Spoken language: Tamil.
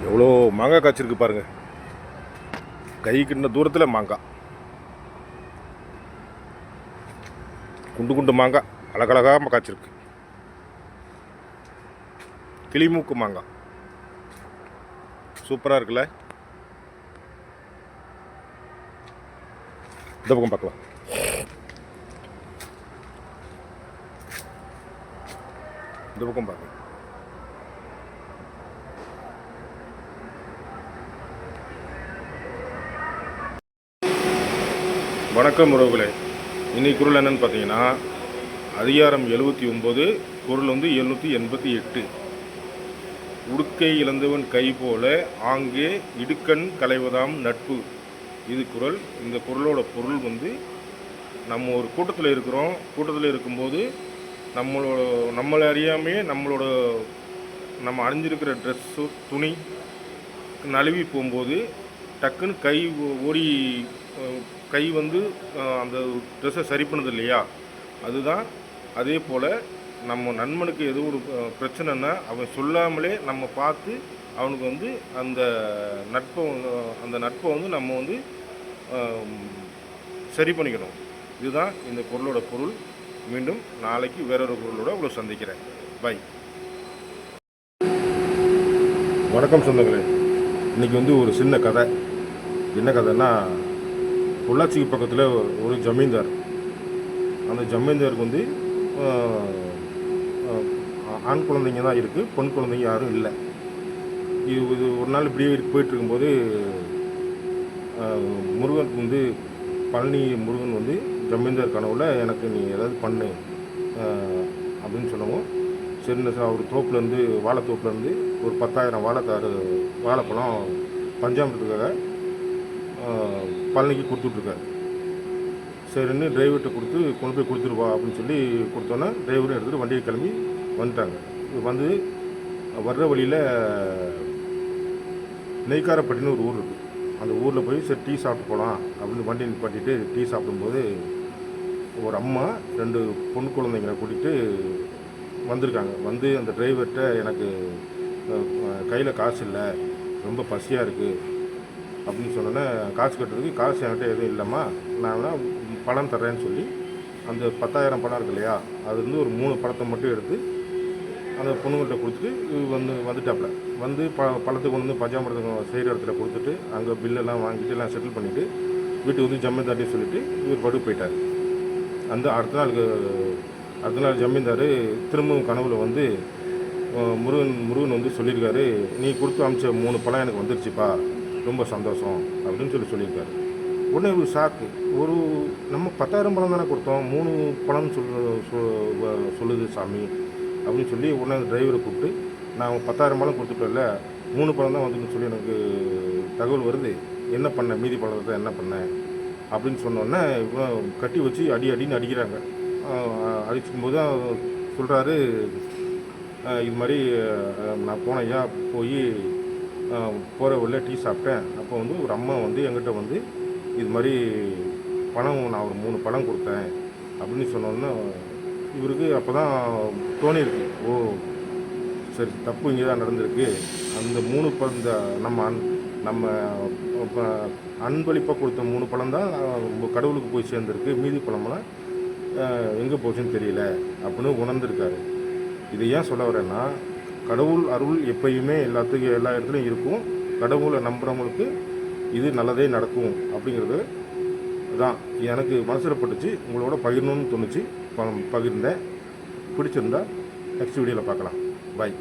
எவ்வளோ மாங்காய் காய்ச்சிருக்கு பாருங்கள். கை கிண்ண தூரத்தில் மாங்காய், குண்டு குண்டு மாங்காய் அழகழகாக காய்ச்சிருக்கு. கிளிமூக்கு மாங்காய் சூப்பராக இருக்குல்ல. இந்த பக்கம் பார்க்கலாம். இந்த பக்கம் பார்க்கலாம். வணக்கம் உறவுகளே. இன்னைக்கு குரல் என்னன்னு பார்த்தீங்கன்னா, அதிகாரம் 79, குரல் 788. உடுக்கை இழந்தவன் கை போல ஆங்கே இடுக்கண் களைவதாம் நட்பு. இது குரல். இந்த குரலோட பொருள் நம்ம ஒரு கூட்டத்தில் இருக்கிறோம். கூட்டத்தில் இருக்கும்போது நம்மளை அறியாமே நம்ம அணிஞ்சிருக்கிற ட்ரெஸ்ஸு துணி நழுவி போகும்போது டக்குன்னு ஓடி கை அந்த ட்ரெஸ்ஸை சரி பண்ணுது இல்லையா, அதுதான். அதே போல் நம்ம நண்பனுக்கு எதுவும் ஒரு பிரச்சனைன்னா அவன் சொல்லாமலே நம்ம பார்த்து அவனுக்கு அந்த நட்பை நம்ம சரி பண்ணிக்கணும். இதுதான் இந்த குரலோட பொருள். மீண்டும் நாளைக்கு வேறொரு குரலோட உங்களை சந்திக்கிறேன். பை. வணக்கம் சொந்தங்களே. இன்றைக்கி ஒரு சின்ன கதை. என்ன கதைன்னா, பொள்ளாச்சிக்கு பக்கத்தில் ஒரு ஜமீன்தார். அந்த ஜமீன்தாருக்கு ஆண் குழந்தைங்க தான் இருக்குது, பெண் குழந்தைங்க யாரும் இல்லை. இது ஒரு நாள் இப்படியே போயிட்டுருக்கும்போது முருகன் பழனி முருகன் ஜமீன்தார் கனவுல எனக்கு நீ ஏதாவது பண்ணு அப்படின்னு சொன்னவும், சரின்னு அவர் தோப்புலேருந்து வாழைத்தோப்புலேருந்து ஒரு 10,000 வாழைப்பழம் பஞ்சாமிரத்துக்காக பழனிக்கு கொடுத்துட்ருக்காரு. சரின்னு டிரைவர்கிட்ட கொண்டு போய் கொடுத்துருவா அப்படின்னு சொல்லி கொடுத்தோன்னே டிரைவரும் எடுத்துகிட்டு வண்டியை கிளம்பி வந்துட்டாங்க. வர்ற வழியில் நெய்க்காரப்பட்டின்னு ஒரு ஊர் இருக்குது. அந்த ஊரில் போய் சரி டீ சாப்பிட்டு போகலாம் அப்படின்னு வண்டியை நிப்பாட்டிட்டு டீ சாப்பிடும்போது ஒரு அம்மா 2 பொண்ணு குழந்தைங்களை கூட்டிகிட்டு வந்திருக்காங்க. அந்த டிரைவர்கிட்ட எனக்கு கையில் காசு இல்லை, ரொம்ப பசியாக இருக்குது அப்படின்னு சொன்னோன்னே, காசு கட்டுறதுக்கு காசு என்கிட்ட எதுவும் இல்லைம்மா, நான் பழம் தர்றேன்னு சொல்லி அந்த 10,000 பழம் இருக்கு இல்லையா, அதுலேருந்து ஒரு 3 பழத்தை மட்டும் எடுத்து அந்த பொண்ணுங்கள்கிட்ட கொடுத்துட்டு வந்துட்டாப்புல. பழத்தை கொண்டு பஞ்சாமிரதம் செய்கிற இடத்துல கொடுத்துட்டு அங்கே பில்லெல்லாம் வாங்கிட்டு எல்லாம் செட்டில் பண்ணிவிட்டு வீட்டுக்கு ஜமீன்தார்ட்டையும் சொல்லிவிட்டு இவர் படுக்க போயிட்டார். அடுத்த நாள் ஜமீன்தார் திரும்பவும் கனவுல முருகன் சொல்லியிருக்காரு, நீ கொடுத்து அமிச்ச 3 பழம் எனக்கு வந்துருச்சுப்பா, ரொம்ப சந்தோஷம் அப்படின்னு சொல்லியிருக்காரு. உடனே ஒரு ஷாக்கு. நம்ம 10,000 பழம் தானே கொடுத்தோம், 3 பழம் சொல்லுது சாமி அப்படின்னு சொல்லி உடனே அந்த டிரைவரை கூப்பிட்டு, நான் 10,000 பழம் கொடுத்துட்டோம்ல, 3 பழம் தான் வந்துன்னு சொல்லி எனக்கு தகவல் வருது, என்ன பண்ண, மீதி பழத்தை என்ன பண்ணேன் அப்படின்னு சொன்னோன்னே இவன் கட்டி வச்சு அடின்னு அடிக்கிறாங்க. அடிக்கும்போது தான் சொல்கிறாரு, இது மாதிரி நான் போனையா போய் போகிற வழியில் டீ சாப்பிட்டேன். அப்போ ஒரு அம்மா என்கிட்ட இது மாதிரி பணம் நான் ஒரு 3 பழம் கொடுத்தேன் அப்படின்னு சொன்னோன்னே இவருக்கு அப்போ தான் தோணியிருக்கு, ஓ சரி தப்பு இங்கே தான் நடந்திருக்கு. அந்த 3 பழம் நம்ம அன்பளிப்பாக கொடுத்த 3 பழம் தான் கடவுளுக்கு போய் சேர்ந்துருக்கு, மீதி பழமெல்லாம் எங்கே போச்சுன்னு தெரியல அப்படின்னு உணர்ந்திருக்காரு. இதை ஏன் சொல்ல வரேன்னா, கடவுள் அருள் எப்பயுமே எல்லா இடத்துலையும் இருக்கும். கடவுளை நம்புகிறவங்களுக்கு இது நல்லதே நடக்கும் அப்படிங்கிறது தான் எனக்கு மனசில் பட்டுச்சு. உங்களோட பகிரணும்னு தோணுச்சு, பகிர்ந்தேன். பிடிச்சிருந்தா நெக்ஸ்ட் வீடியோவில் பார்க்கலாம். பாய்.